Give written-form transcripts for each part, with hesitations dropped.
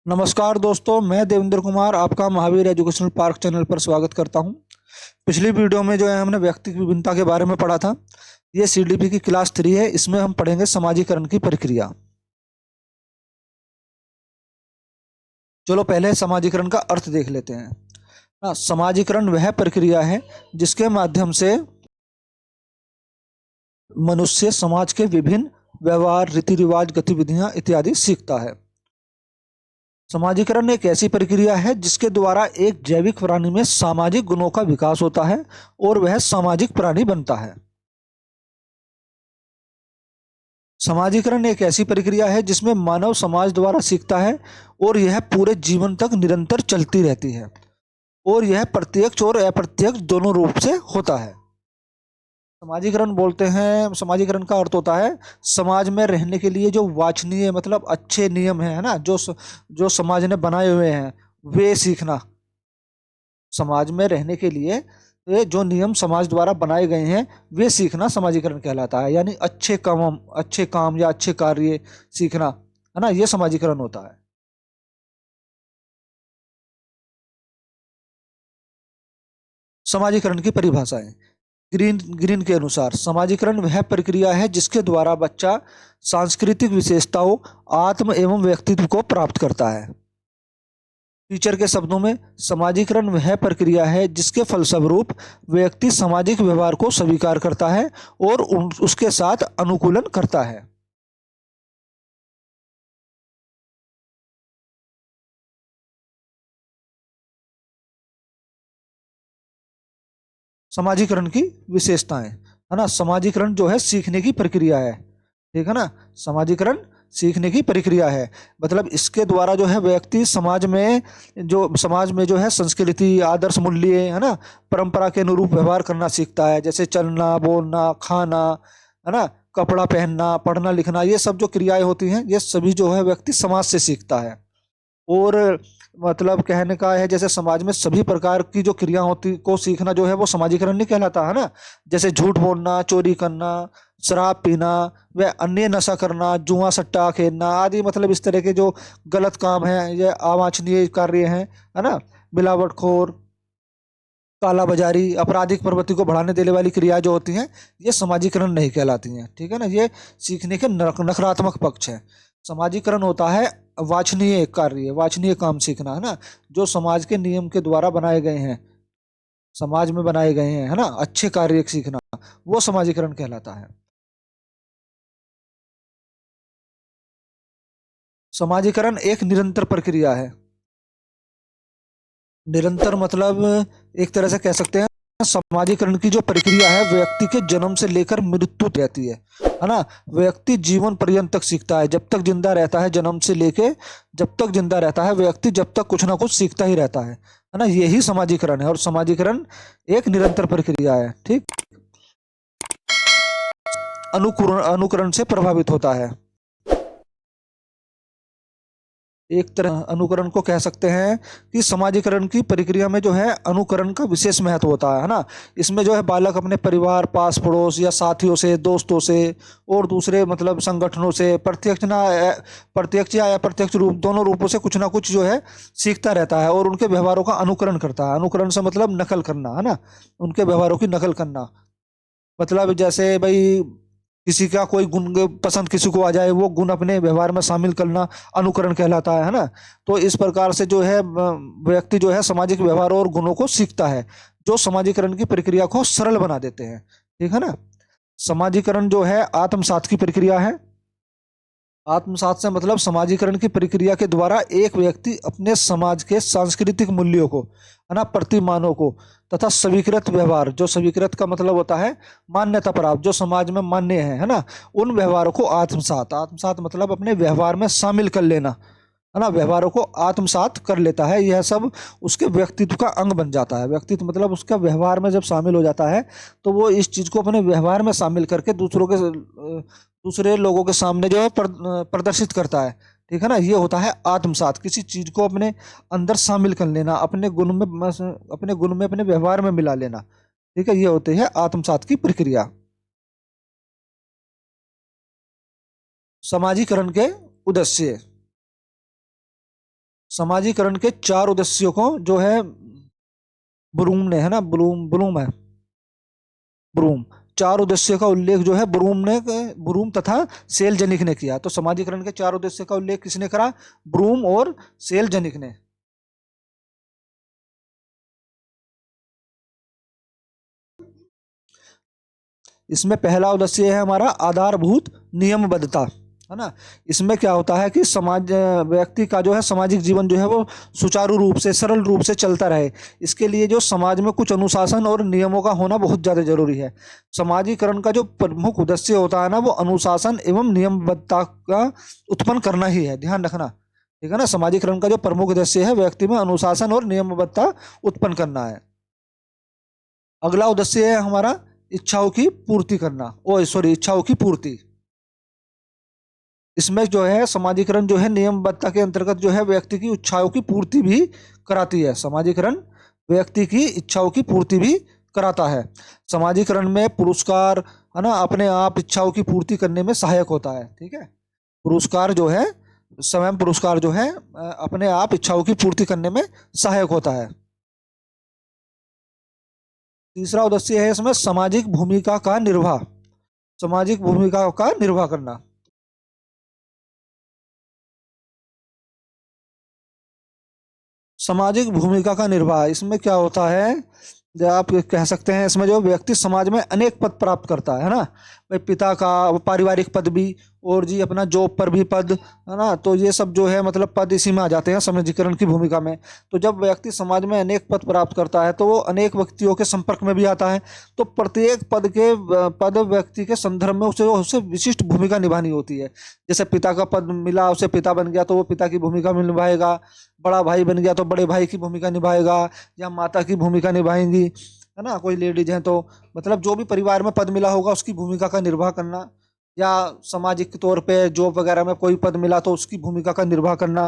नमस्कार दोस्तों, मैं देवेंद्र कुमार आपका महावीर एजुकेशनल पार्क चैनल पर स्वागत करता हूं। पिछली वीडियो में जो है हमने व्यक्ति की विभिन्नता के बारे में पढ़ा था। ये सीडीपी की क्लास 3 है। इसमें हम पढ़ेंगे समाजीकरण की प्रक्रिया। चलो पहले समाजीकरण का अर्थ देख लेते हैं। समाजीकरण वह प्रक्रिया है जिसके माध्यम से मनुष्य समाज के विभिन्न व्यवहार, रीति रिवाज, गतिविधियां इत्यादि सीखता है। समाजीकरण एक ऐसी प्रक्रिया है जिसके द्वारा एक जैविक प्राणी में सामाजिक गुणों का विकास होता है और वह सामाजिक प्राणी बनता है। समाजीकरण एक ऐसी प्रक्रिया है जिसमें मानव समाज द्वारा सीखता है और यह पूरे जीवन तक निरंतर चलती रहती है और यह प्रत्यक्ष और अप्रत्यक्ष दोनों रूप से होता है। समाजीकरण बोलते हैं, समाजीकरण का अर्थ होता है समाज में रहने के लिए जो वांछनीय मतलब अच्छे नियम है ना, जो समाज ने बनाए हुए हैं वे सीखना। समाज में रहने के लिए ये जो नियम समाज द्वारा बनाए गए हैं वे सीखना समाजीकरण कहलाता है। यानी अच्छे काम या अच्छे कार्य सीखना, है ना, ये समाजीकरण होता है। समाजीकरण की परिभाषाएं। ग्रीन ग्रीन के अनुसार समाजीकरण वह प्रक्रिया है जिसके द्वारा बच्चा सांस्कृतिक विशेषताओं, आत्म एवं व्यक्तित्व को प्राप्त करता है। टीचर के शब्दों में समाजीकरण वह प्रक्रिया है जिसके फलस्वरूप व्यक्ति सामाजिक व्यवहार को स्वीकार करता है और उसके साथ अनुकूलन करता है। समाजीकरण की विशेषताएं, है ना। समाजीकरण जो है सीखने की प्रक्रिया है, ठीक है ना। समाजीकरण सीखने की प्रक्रिया है, मतलब इसके द्वारा जो है व्यक्ति समाज में जो है संस्कृति, आदर्श मूल्य, है ना, परंपरा के अनुरूप व्यवहार करना सीखता है। जैसे चलना, बोलना, खाना, है ना, कपड़ा पहनना, पढ़ना लिखना, ये सब जो क्रियाएं होती हैं ये सभी जो है व्यक्ति समाज से सीखता है। और मतलब कहने का है जैसे समाज में सभी प्रकार की जो क्रिया होती को सीखना जो है वो समाजीकरण नहीं कहलाता, है ना। जैसे झूठ बोलना, चोरी करना, शराब पीना, व अन्य नशा करना, जुआ सट्टा खेलना आदि, मतलब इस तरह के जो गलत काम है, ये अवांछनीय कार्य हैं, है ना। मिलावटखोर, काला बाजारी, आपराधिक प्रवृत्ति को बढ़ाने देने वाली क्रिया जो होती हैं ये समाजीकरण नहीं कहलाती हैं, ठीक है ना। ये सीखने के नकारात्मक पक्ष है। समाजीकरण होता है वांछनीय कार्य, वांछनीय काम सीखना, है ना, जो समाज के नियम के द्वारा बनाए गए हैं, समाज में बनाए गए हैं, है ना, अच्छे कार्य सीखना, वो समाजीकरण कहलाता है। समाजीकरण एक निरंतर प्रक्रिया है। निरंतर मतलब एक तरह से कह सकते हैं समाजीकरण की जो प्रक्रिया है व्यक्ति के जन्म से लेकर मृत्यु तक रहती है ना। व्यक्ति जीवन पर्यंत तक सीखता है, जब तक जिंदा रहता है, जन्म से लेके जब तक जिंदा रहता है व्यक्ति जब तक कुछ ना कुछ सीखता ही रहता है ना। यही समाजीकरण है और समाजीकरण एक निरंतर प्रक्रिया है, ठीक। अनुकरण अनुकरण से प्रभावित होता है। एक तरह अनुकरण को कह सकते हैं कि समाजीकरण की प्रक्रिया में जो है अनुकरण का विशेष महत्व होता है ना। इसमें जो है बालक अपने परिवार, पास पड़ोस या साथियों से, दोस्तों से और दूसरे मतलब संगठनों से प्रत्यक्ष या अप्रत्यक्ष रूप, दोनों रूपों से कुछ ना कुछ जो है सीखता रहता है और उनके व्यवहारों का अनुकरण करता है। अनुकरण से मतलब नकल करना, है ना, उनके व्यवहारों की नकल करना। मतलब जैसे भाई किसी का कोई गुण पसंद किसी को आ जाए, वो गुण अपने व्यवहार में शामिल करना अनुकरण कहलाता है ना। तो इस प्रकार से जो है व्यक्ति जो है सामाजिक व्यवहार और गुणों को सीखता है जो समाजीकरण की प्रक्रिया को सरल बना देते हैं, ठीक है ना। समाजीकरण जो है आत्मसात की प्रक्रिया है। आत्मसात से मतलब समाजीकरण की प्रक्रिया के द्वारा एक व्यक्ति अपने समाज के सांस्कृतिक मूल्यों को, है ना, प्रतिमानों को तथा स्वीकृत व्यवहार, जो स्वीकृत का मतलब होता है मान्यता प्राप्त, जो समाज में मान्य है ना, उन व्यवहारों को आत्मसात, आत्मसात मतलब अपने व्यवहार में शामिल कर लेना, है ना, व्यवहारों को आत्मसात कर लेता है। यह सब उसके व्यक्तित्व का अंग बन जाता है। व्यक्तित्व मतलब उसका व्यवहार में जब शामिल हो जाता है तो वो इस चीज को अपने व्यवहार में शामिल करके दूसरे लोगों के सामने जो है प्रदर्शित करता है, ठीक है ना। ये होता है आत्मसात, किसी चीज को अपने अंदर शामिल कर लेना, अपने गुण में अपने व्यवहार में मिला लेना, ठीक है। ये होते हैं आत्मसात की प्रक्रिया। समाजीकरण के उद्देश्य। समाजीकरण के चार उद्देश्यों को जो है ब्रूम ने, है ना, ब्रूम ब्रूम है, ब्रूम, चार उद्देश्य का उल्लेख जो है ब्रूम तथा सेलजनिक ने किया। तो समाजीकरण के चार उद्देश्य का उल्लेख किसने करा? ब्रूम और सेलजनिक ने। इसमें पहला उद्देश्य है हमारा आधारभूत नियमबद्धता, है ना। इसमें क्या होता है कि व्यक्ति का जो है सामाजिक जीवन जो है वो सुचारू रूप से, सरल रूप से चलता रहे। इसके लिए जो समाज में कुछ अनुशासन और नियमों का होना बहुत ज़्यादा जरूरी है। समाजीकरण का जो प्रमुख उद्देश्य होता है ना, वो अनुशासन एवं नियमबद्धता का उत्पन्न करना ही है, ध्यान रखना, ठीक है ना। समाजीकरण का जो प्रमुख उद्देश्य है व्यक्ति में अनुशासन और नियमबद्धता उत्पन्न करना है। अगला उद्देश्य है हमारा इच्छाओं की पूर्ति करना, इच्छाओं की पूर्ति। इसमें जो है समाजीकरण जो है नियमबद्धता के अंतर्गत जो है व्यक्ति की इच्छाओं की पूर्ति भी कराती है। समाजीकरण व्यक्ति की इच्छाओं की पूर्ति भी कराता है। समाजीकरण में पुरस्कार, है ना, अपने आप इच्छाओं की पूर्ति करने में सहायक होता है, ठीक है। पुरस्कार जो है, स्वयं पुरस्कार जो है अपने आप इच्छाओं की पूर्ति करने में सहायक होता है। तीसरा उद्देश्य है इसमें सामाजिक भूमिका का निर्वाह, सामाजिक भूमिका का निर्वाह करना। सामाजिक भूमिका का निर्वाह, इसमें क्या होता है, जो आप कह सकते हैं इसमें जो व्यक्ति समाज में अनेक पद प्राप्त करता है ना, भाई पिता का पारिवारिक पद भी, और जी अपना जॉब पर भी पद, है ना। तो ये सब जो है मतलब पद इसी में आ जाते हैं समाजीकरण की भूमिका में। तो जब व्यक्ति समाज में अनेक पद प्राप्त करता है तो वो अनेक व्यक्तियों के संपर्क में भी आता है। तो प्रत्येक पद व्यक्ति के संदर्भ में उसे विशिष्ट भूमिका निभानी होती है। जैसे पिता का पद मिला, उसे पिता बन गया तो वो पिता की भूमिका निभाएगा, बड़ा भाई बन गया तो बड़े भाई की भूमिका निभाएगा, या माता की भूमिका निभाएंगी, है ना, कोई लेडीज हैं तो मतलब जो भी परिवार में पद मिला होगा उसकी भूमिका का निर्वाह करना, या सामाजिक तौर पे जॉब वगैरह में कोई पद मिला तो उसकी भूमिका का निर्वाह करना,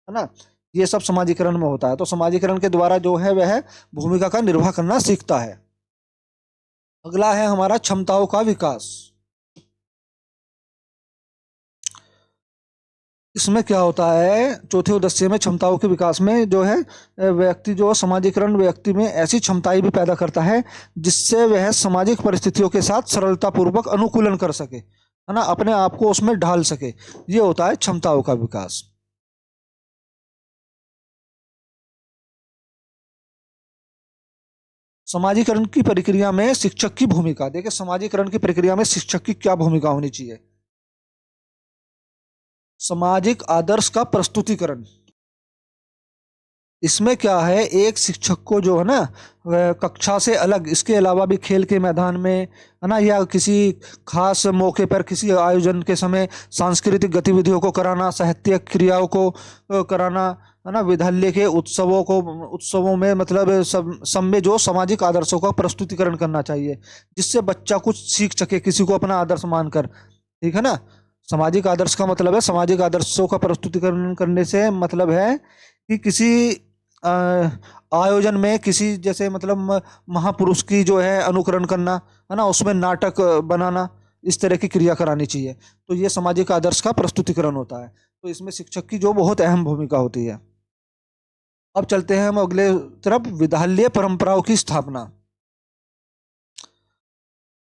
है ना। ये सब समाजीकरण में होता है। तो समाजीकरण के द्वारा जो है वह भूमिका का निर्वाह करना सीखता है। अगला है हमारा क्षमताओं का विकास। इसमें क्या होता है, चौथे उद्देश्य में क्षमताओं के विकास में जो है व्यक्ति जो समाजीकरण व्यक्ति में ऐसी क्षमताएं भी पैदा करता है जिससे वह सामाजिक परिस्थितियों के साथ सरलतापूर्वक अनुकूलन कर सके, है ना, अपने आप को उसमें ढाल सके। ये होता है क्षमताओं का विकास। समाजीकरण की प्रक्रिया में शिक्षक की भूमिका, देखिए समाजीकरण की प्रक्रिया में शिक्षक की क्या भूमिका होनी चाहिए। सामाजिक आदर्श का प्रस्तुतिकरण, इसमें क्या है, एक शिक्षक को जो है ना कक्षा से अलग, इसके अलावा भी खेल के मैदान में, है ना, या किसी खास मौके पर किसी आयोजन के समय सांस्कृतिक गतिविधियों को कराना, साहित्यिक क्रियाओं को कराना, है ना, विद्यालय के उत्सवों में मतलब सब में जो सामाजिक आदर्शों का प्रस्तुतिकरण करना चाहिए जिससे बच्चा कुछ सीख सके किसी को अपना आदर्श मानकर, ठीक है ना। सामाजिक आदर्श का मतलब है, सामाजिक आदर्शों का प्रस्तुतिकरण करने से मतलब है कि किसी आयोजन में किसी जैसे मतलब महापुरुष की जो है अनुकरण करना, है ना, उसमें नाटक बनाना, इस तरह की क्रिया करानी चाहिए। तो ये सामाजिक आदर्श का प्रस्तुतिकरण होता है। तो इसमें शिक्षक की जो बहुत अहम भूमिका होती है। अब चलते हैं हम अगले तरफ, विद्यालय परंपराओं की स्थापना।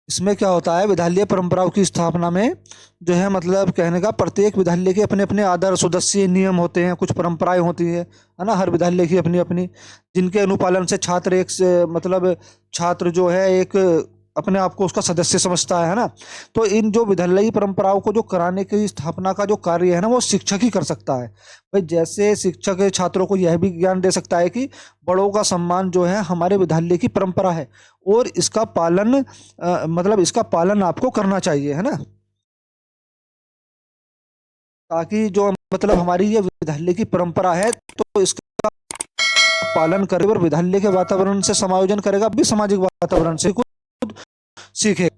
इसमें क्या होता है, विद्यालय परंपराओं की स्थापना में जो है मतलब कहने का, प्रत्येक विद्यालय के अपने अपने आदर्श उद्देश्य नियम होते हैं, कुछ परंपराएं होती है ना, हर विद्यालय की अपनी अपनी, जिनके अनुपालन से छात्र एक से मतलब छात्र जो है एक अपने आप को उसका सदस्य समझता है ना। तो इन जो विद्यालयी परंपराओं को जो कराने की स्थापना का जो कार्य है ना, वो शिक्षक ही कर सकता है। भाई जैसे शिक्षक छात्रों को यह भी ज्ञान दे सकता है कि बड़ों का सम्मान जो है हमारे विद्यालय की परंपरा है और इसका पालन मतलब इसका पालन आपको करना चाहिए, है ना, ताकि जो मतलब हमारी ये विद्यालय की परंपरा है तो इसका पालन करे और विद्यालय के वातावरण से समायोजन करेगा, भी सामाजिक वातावरण से कुछ सीखे।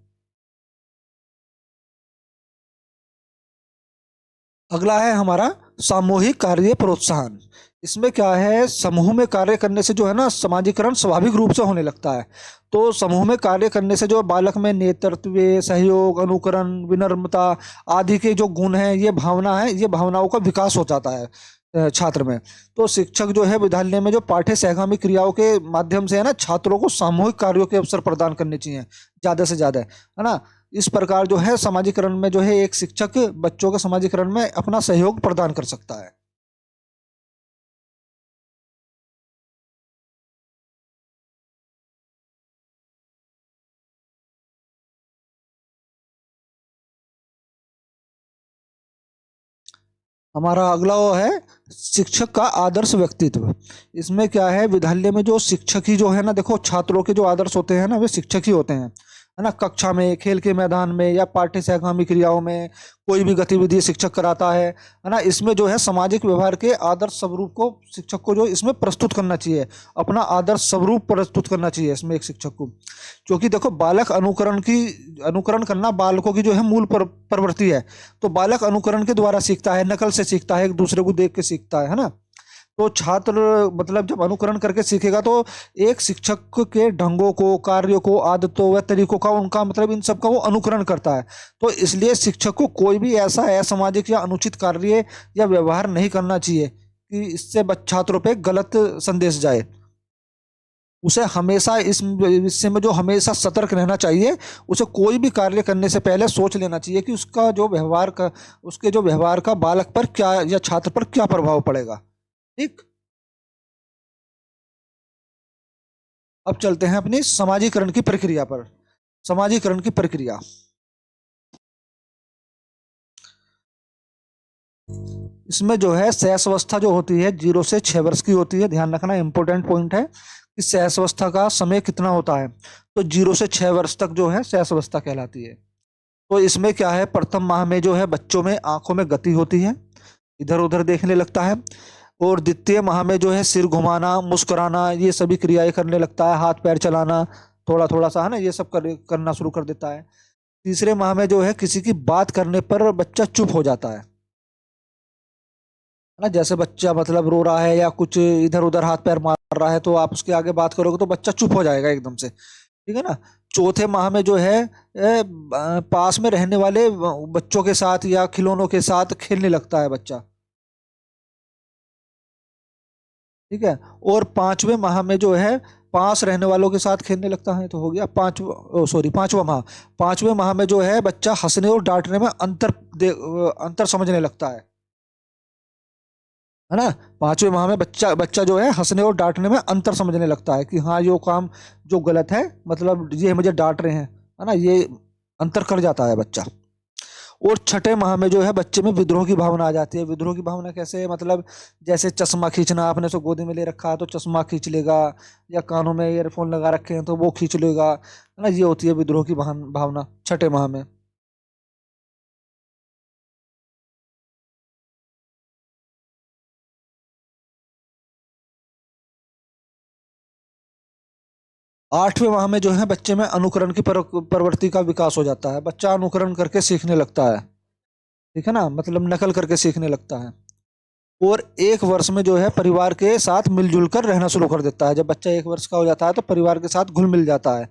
अगला है हमारा सामूहिक कार्य प्रोत्साहन। इसमें क्या है, समूह में कार्य करने से जो है ना समाजीकरण स्वाभाविक रूप से होने लगता है। तो समूह में कार्य करने से जो बालक में नेतृत्व, सहयोग, अनुकरण, विनम्रता आदि के जो गुण हैं, ये भावना है, ये भावनाओं का विकास हो जाता है। छात्र में। तो शिक्षक जो है विद्यालय में जो पाठ्य सहगामी क्रियाओं के माध्यम से है ना छात्रों को सामूहिक कार्यों के अवसर प्रदान करने चाहिए ज्यादा से ज्यादा, है ना। इस प्रकार जो है समाजीकरण में जो है एक शिक्षक बच्चों के समाजीकरण में अपना सहयोग प्रदान कर सकता है। हमारा अगला वो है शिक्षक का आदर्श व्यक्तित्व। इसमें क्या है, विद्यालय में जो शिक्षक ही जो है ना, देखो छात्रों के जो आदर्श होते हैं ना वे शिक्षक ही होते हैं, है ना। कक्षा में, खेल के मैदान में या पाठ्य सहगामी क्रियाओं में कोई भी गतिविधि शिक्षक कराता है ना। इसमें जो है सामाजिक व्यवहार के आदर्श स्वरूप को शिक्षक को जो इसमें प्रस्तुत करना चाहिए, अपना आदर्श स्वरूप प्रस्तुत करना चाहिए इसमें एक शिक्षक को। क्योंकि देखो बालक अनुकरण करना बालकों की जो है मूल प्रवृत्ति है। तो बालक अनुकरण के द्वारा सीखता है, नकल से सीखता है, एक दूसरे को देख के सीखता है ना। तो छात्र मतलब जब अनुकरण करके सीखेगा तो एक शिक्षक के ढंगों को, कार्यों को, आदतों व तरीकों का, उनका मतलब इन सब का वो अनुकरण करता है। तो इसलिए शिक्षक को कोई भी ऐसा असामाजिक या अनुचित कार्य या व्यवहार नहीं करना चाहिए कि इससे छात्रों पे गलत संदेश जाए। उसे हमेशा इस विषय में जो हमेशा सतर्क रहना चाहिए। उसे कोई भी कार्य करने से पहले सोच लेना चाहिए कि उसका जो व्यवहार का, उसके जो व्यवहार का बालक पर क्या या छात्र पर क्या प्रभाव पड़ेगा। ठीक। अब चलते हैं अपनी समाजीकरण की प्रक्रिया पर। समाजीकरण की प्रक्रिया, इसमें जो है सहसावस्था जो होती है 0 से 6 वर्ष की होती है। ध्यान रखना, इंपॉर्टेंट पॉइंट है कि सहसावस्था का समय कितना होता है। तो 0 से 6 वर्ष तक जो है सहसावस्था कहलाती है। तो इसमें क्या है, प्रथम माह में जो है बच्चों में आंखों में गति होती है, इधर उधर देखने लगता है। और द्वितीय माह में जो है सिर घुमाना, मुस्कुराना, ये सभी क्रियाएं करने लगता है, हाथ पैर चलाना थोड़ा थोड़ा सा, है ना, ये सब करना शुरू कर देता है। तीसरे माह में जो है किसी की बात करने पर बच्चा चुप हो जाता है ना। जैसे बच्चा मतलब रो रहा है या कुछ इधर उधर हाथ पैर मार रहा है तो आप उसके आगे बात करोगे तो बच्चा चुप हो जाएगा एकदम से, ठीक है ना। चौथे माह में जो है पास में रहने वाले बच्चों के साथ या खिलौनों के साथ खेलने लगता है बच्चा, ठीक है। और 5वें माह में जो है पास रहने वालों के साथ खेलने लगता है। तो हो गया सॉरी 5वां माह। 5वें माह में जो है बच्चा हंसने और डांटने में अंतर समझने लगता है ना। 5वें माह में बच्चा बच्चा जो है हंसने और डांटने में अंतर समझने लगता है कि हाँ ये काम जो गलत है, मतलब ये मुझे डांट रहे हैं, है ना, ये अंतर कर जाता है बच्चा। और छठे माह में जो है बच्चे में विद्रोह की भावना आ जाती है। विद्रोह की भावना कैसे, मतलब जैसे चश्मा खींचना, आपने उसको गोदी में ले रखा है तो चश्मा खींच लेगा, या कानों में ईयरफोन लगा रखे हैं तो वो खींच लेगा, है ना। ये होती है विद्रोह की भावना 6ठे माह में। 8वें माह में जो है बच्चे में अनुकरण की प्रवृत्ति का विकास हो जाता है। बच्चा अनुकरण करके सीखने लगता है, ठीक है ना, मतलब नकल करके सीखने लगता है। और 1 वर्ष में जो है परिवार के साथ मिलजुल कर रहना शुरू कर देता है। जब बच्चा 1 वर्ष का हो जाता है तो परिवार के साथ घुल मिल जाता है।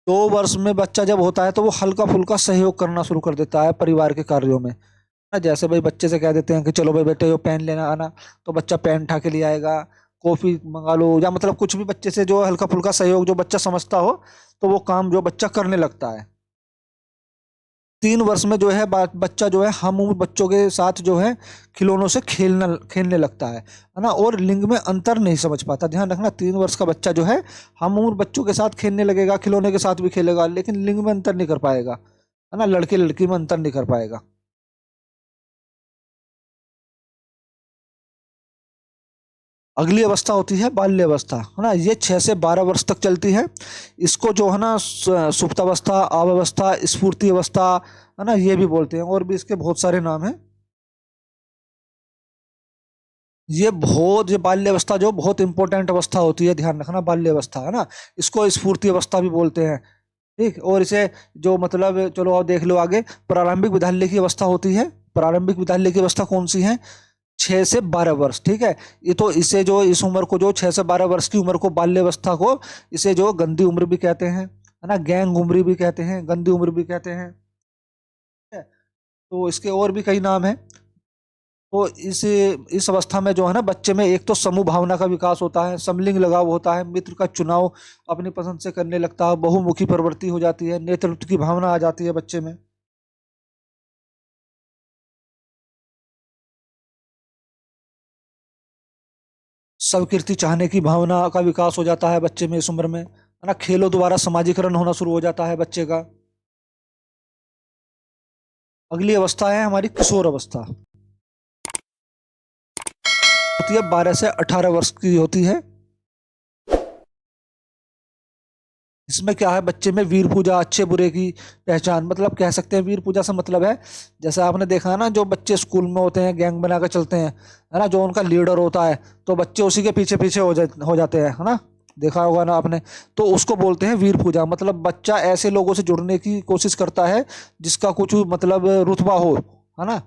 2 वर्ष में बच्चा जब होता है तो वो हल्का फुल्का सहयोग करना शुरू कर देता है परिवार के कार्यों में, ना। जैसे भाई बच्चे से कह देते हैं कि चलो भाई बेटे वो पेन लेना आना, तो बच्चा पेन उठा के ले आएगा। कॉफी मंगा लो, या मतलब कुछ भी बच्चे से जो हल्का फुल्का सहयोग जो बच्चा समझता हो तो वो काम जो बच्चा करने लगता है। 3 वर्ष में जो है बच्चा जो है हम उम्र बच्चों के साथ जो है खिलौनों से खेलने लगता है ना। और लिंग में अंतर नहीं समझ पाता। ध्यान रखना, 3 वर्ष का बच्चा जो है हम उम्र बच्चों के साथ खेलने लगेगा, खिलौने के साथ भी खेलेगा, लेकिन लिंग में अंतर नहीं कर पाएगा, है ना, लड़के लड़की में अंतर नहीं कर पाएगा। अगली अवस्था होती है बाल्य अवस्था, है ना। ये 6 से 12 वर्ष तक चलती है। इसको जो है ना सुप्तावस्था, अवस्था, स्फूर्ति अवस्था, है ना, ये भी बोलते हैं। और भी इसके बहुत सारे नाम हैं। ये बाल्य अवस्था जो बहुत इंपॉर्टेंट अवस्था होती है, ध्यान रखना, बाल्य अवस्था, है ना। इसको स्फूर्ति अवस्था भी बोलते हैं, ठीक। और इसे जो मतलब चलो और देख लो आगे, प्रारंभिक विद्यालय की अवस्था होती है। प्रारंभिक विद्यालय की अवस्था कौन सी है, 6 से 12 वर्ष, ठीक है। ये तो इसे जो इस उम्र को जो 6 से 12 वर्ष की उम्र को बाल्य अवस्था को इसे जो गंदी उम्र भी कहते हैं, है ना, गैंग उम्र भी कहते हैं, गंदी उम्र भी कहते हैं, ठीक है? तो इसके और भी कई नाम हैं। तो इस अवस्था में जो है ना बच्चे में एक तो समूह भावना का विकास होता है, समलिंग लगाव होता है, मित्र का चुनाव अपनी पसंद से करने लगता है, बहुमुखी प्रवृत्ति हो जाती है, नेतृत्व की भावना आ जाती है बच्चे में। स्वीकृति चाहने की भावना का विकास हो जाता है बच्चे में इस उम्र में, है ना। खेलों द्वारा समाजीकरण होना शुरू हो जाता है बच्चे का। अगली अवस्था है हमारी किशोर अवस्था, होती है 12 से 18 वर्ष की होती है। इसमें क्या है, बच्चे में वीर पूजा, अच्छे बुरे की पहचान, मतलब कह सकते हैं वीर पूजा से मतलब है, जैसे आपने देखा है ना, जो बच्चे स्कूल में होते हैं गैंग बना कर चलते हैं, है ना, जो उनका लीडर होता है तो बच्चे उसी के पीछे पीछे हो जाते हैं, है ना। देखा होगा ना आपने। तो उसको बोलते हैं वीर पूजा, मतलब बच्चा ऐसे लोगों से जुड़ने की कोशिश करता है जिसका कुछ मतलब रुतबा हो, है ना।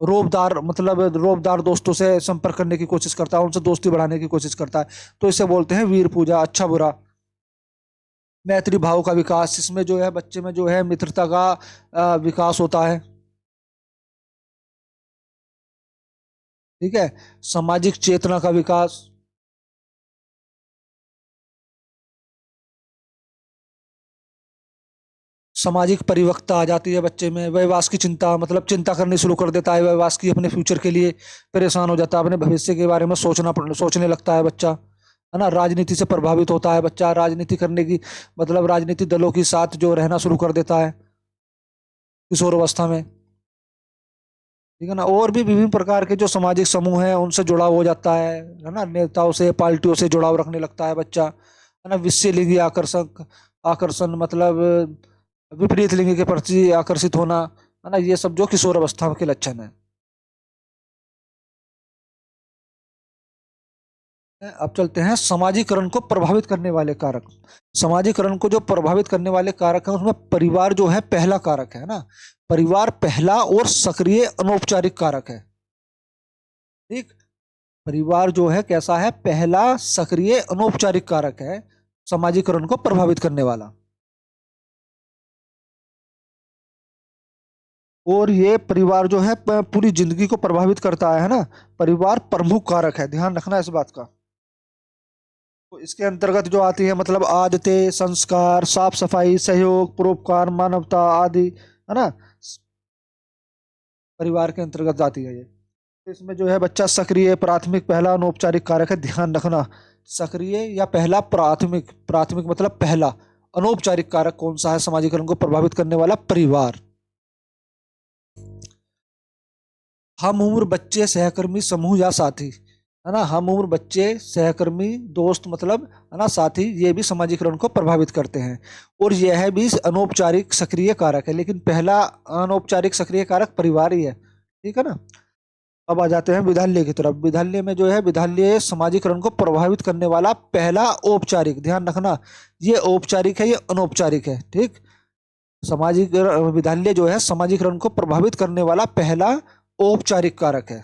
रोबदार, मतलब रोबदार दोस्तों से संपर्क करने की कोशिश करता है, उनसे दोस्ती बढ़ाने की कोशिश करता है। तो इसे बोलते हैं वीर पूजा, अच्छा बुरा। मैत्री भाव का विकास, इसमें जो है बच्चे में जो है मित्रता का विकास होता है। ठीक है। सामाजिक चेतना का विकास, सामाजिक परिपक्वता आ जाती है बच्चे में। व्यवसाय की चिंता, मतलब चिंता करनी शुरू कर देता है व्यवसाय की, अपने फ्यूचर के लिए परेशान हो जाता है, अपने भविष्य के बारे में सोचने लगता है बच्चा, है ना। राजनीति से प्रभावित होता है बच्चा, राजनीति करने की, मतलब राजनीतिक दलों के साथ जो रहना शुरू कर देता है किशोर अवस्था में। ठीक है ना। और भी विभिन्न प्रकार के जो सामाजिक समूह हैं उनसे जुड़ाव हो जाता है ना। नेताओं से, पार्टियों से जुड़ाव रखने लगता है बच्चा, है ना। विषय लिंगी आकर्षण, मतलब विपरीत लिंग के प्रति आकर्षित होना, है ना। ये सब जो किशोर अवस्था के लक्षण है। अब चलते हैं समाजीकरण को प्रभावित करने वाले कारक। समाजीकरण को जो प्रभावित करने वाले कारक है उसमें परिवार जो है पहला कारक है ना। परिवार पहला और सक्रिय अनौपचारिक कारक है। ठीक। परिवार जो है कैसा है, पहला सक्रिय अनौपचारिक कारक है समाजीकरण को प्रभावित करने वाला। और ये परिवार जो है पूरी जिंदगी को प्रभावित करता है ना। परिवार प्रमुख कारक है, ध्यान रखना इस बात का। तो इसके अंतर्गत जो आती है, मतलब आदतें, संस्कार, साफ सफाई, सहयोग, परोपकार, मानवता आदि, है ना, परिवार के अंतर्गत आती है ये। तो इसमें जो है बच्चा सक्रिय, प्राथमिक, पहला अनौपचारिक कारक है, ध्यान रखना। सक्रिय या पहला, प्राथमिक, प्राथमिक मतलब पहला, अनौपचारिक कारक कौन सा है समाजीकरण को प्रभावित करने वाला, परिवार। हम उम्र बच्चे, सहकर्मी, समूह या साथी, है ना। हम उम्र बच्चे, सहकर्मी, दोस्त, मतलब है ना, साथी, ये भी समाजीकरण को प्रभावित करते हैं। और यह भी अनौपचारिक सक्रिय कारक है, लेकिन पहला अनौपचारिक सक्रिय कारक परिवार ही है। ठीक है ना। अब आ जाते हैं विद्यालय की तरफ। विद्यालय में जो है, विद्यालय समाजीकरण को प्रभावित करने वाला पहला औपचारिक, ध्यान रखना, ये औपचारिक है, ये अनौपचारिक है। ठीक। सामाजिक विद्यालय जो है समाजीकरण को प्रभावित करने वाला पहला औपचारिक कारक है।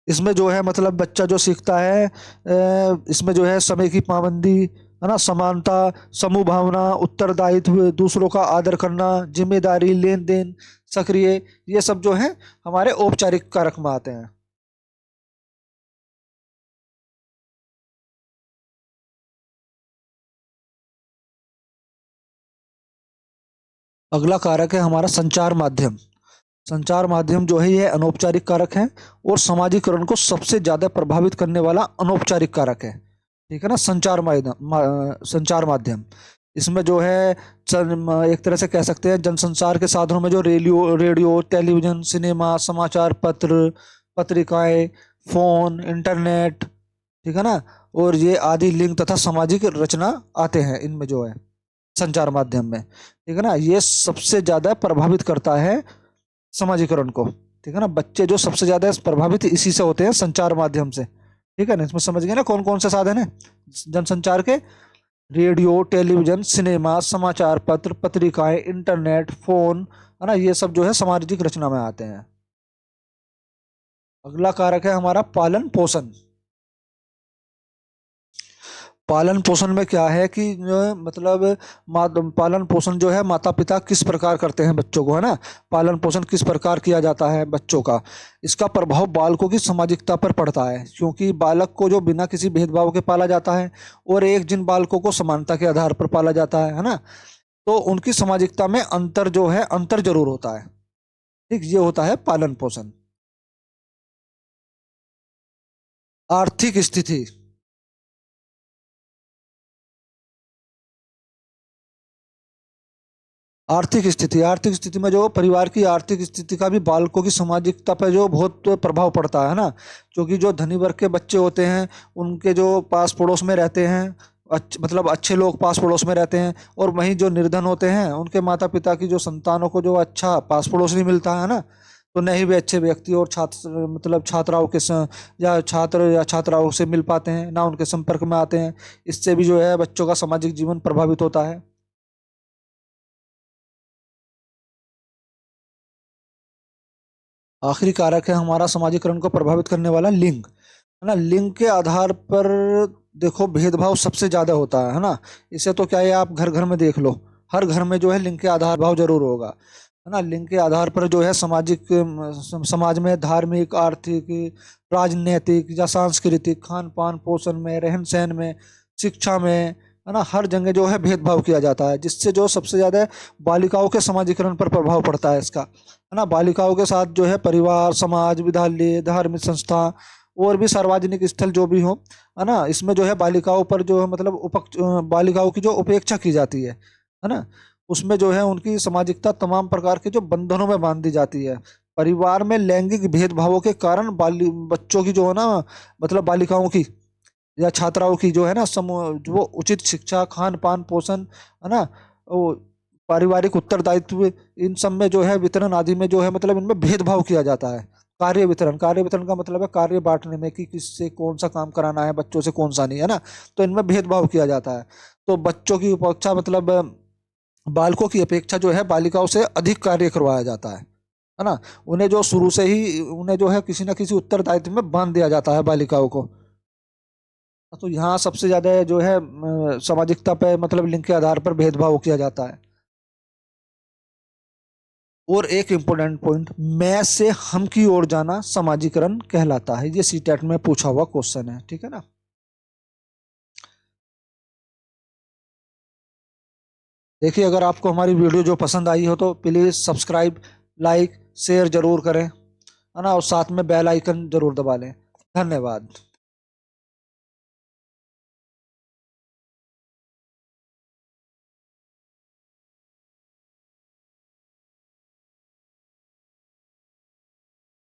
इसमें जो है मतलब बच्चा जो सीखता है, इसमें जो है समय की पाबंदी, है ना, समानता, समूह भावना, उत्तरदायित्व, दूसरों का आदर करना, जिम्मेदारी, लेन देन, सक्रिय, ये सब जो है हमारे औपचारिक कारक में आते हैं। अगला कारक है हमारा संचार माध्यम। संचार माध्यम जो है ये अनौपचारिक कारक है, और समाजीकरण को सबसे ज्यादा प्रभावित करने वाला अनौपचारिक कारक है। ठीक है ना। संचार माध्यम, इसमें जो है एक तरह से कह सकते हैं जनसंचार के साधनों में जो रेडियो, टेलीविजन, सिनेमा, समाचार पत्र, पत्रिकाएं, फोन, इंटरनेट, ठीक है ना, और ये आदि लिंक तथा सामाजिक रचना आते हैं इनमें जो है संचार माध्यम में। ठीक है ना। ये सबसे ज्यादा प्रभावित करता है समाजीकरण को। ठीक है ना। बच्चे जो सबसे ज्यादा प्रभावित इसी से होते हैं, संचार माध्यम से। ठीक है ना। इसमें समझ गए ना कौन कौन से साधन है जनसंचार के, रेडियो, टेलीविजन, सिनेमा, समाचार पत्र, पत्रिकाएं, इंटरनेट, फोन, है ना, ये सब जो है सामाजिक रचना में आते हैं। अगला कारक है हमारा पालन पोषण। पालन पोषण में क्या है कि जो है मतलब पालन पोषण जो है माता पिता किस प्रकार करते हैं बच्चों को, है ना, पालन पोषण किस प्रकार किया जाता है बच्चों का, इसका प्रभाव बालकों की सामाजिकता पर पड़ता है, क्योंकि बालक को जो बिना किसी भेदभाव के पाला जाता है और एक जिन बालकों को समानता के आधार पर पाला जाता है ना, तो उनकी सामाजिकता में अंतर जो है अंतर जरूर होता है। ठीक, ये होता है पालन पोषण। आर्थिक स्थिति। आर्थिक स्थिति में जो परिवार की आर्थिक स्थिति का भी बालकों की सामाजिकता पर जो बहुत प्रभाव पड़ता है ना, क्योंकि जो धनी वर्ग के बच्चे होते हैं उनके जो पास पड़ोस में रहते हैं, मतलब अच्छे लोग पास पड़ोस में रहते हैं, और वहीं जो निर्धन होते हैं उनके माता पिता की जो संतानों को जो अच्छा पास पड़ोस नहीं मिलता है ना, तो नहीं वे अच्छे व्यक्ति और छात्र मतलब छात्राओं के या छात्र या छात्राओं से मिल पाते हैं, ना उनके संपर्क में आते हैं। इससे भी जो है बच्चों का सामाजिक जीवन प्रभावित होता है। आखिरी कारक है हमारा समाजीकरण को प्रभावित करने वाला लिंग, है ना। लिंग के आधार पर देखो भेदभाव सबसे ज्यादा होता है ना। इसे तो क्या है, आप घर घर में देख लो, हर घर में जो है लिंग के आधार भाव जरूर होगा, है ना। लिंग के आधार पर जो है सामाजिक समाज में धार्मिक, आर्थिक, राजनीतिक या सांस्कृतिक, खान पान पोषण में, रहन सहन में, शिक्षा में, है ना, हर जगह जो है भेदभाव किया जाता है, जिससे जो सबसे ज्यादा बालिकाओं के समाजीकरण पर प्रभाव पड़ता है इसका, है ना। बालिकाओं के साथ जो है परिवार, समाज, विद्यालय, धार्मिक संस्था और भी सार्वजनिक स्थल जो भी हो, है ना, इसमें जो है बालिकाओं पर जो है मतलब बालिकाओं की जो उपेक्षा की जाती है ना, उसमें जो है उनकी सामाजिकता तमाम प्रकार के जो बंधनों में बांध दी जाती है। परिवार में लैंगिक भेदभावों के कारण बच्चों की जो है ना, मतलब बालिकाओं की या छात्राओं की जो है ना जो वो उचित शिक्षा, खान पान पोषण, है ना, वो पारिवारिक उत्तरदायित्व, इन सब में जो है वितरण आदि में जो है मतलब इनमें भेदभाव किया जाता है। कार्य वितरण का मतलब है कार्य बांटने में कि किससे कौन सा काम कराना है, बच्चों से कौन सा नहीं, है ना, तो इनमें भेदभाव किया जाता है। तो बच्चों की उपेक्षा मतलब बालकों की अपेक्षा जो है बालिकाओं से अधिक कार्य करवाया जाता है ना। उन्हें जो शुरू से ही उन्हें जो है किसी न किसी उत्तरदायित्व में बांध दिया जाता है बालिकाओं को। तो यहाँ सबसे ज्यादा जो है सामाजिकता पे मतलब लिंग के आधार पर भेदभाव किया जाता है। और एक इम्पोर्टेंट पॉइंट, मैं से हम की ओर जाना समाजीकरण कहलाता है। ये सीटेट में पूछा हुआ क्वेश्चन है, ठीक है ना। देखिए, अगर आपको हमारी वीडियो जो पसंद आई हो तो प्लीज सब्सक्राइब, लाइक, शेयर जरूर करें, है ना, और साथ में बेल आइकन जरूर दबा लें। धन्यवाद।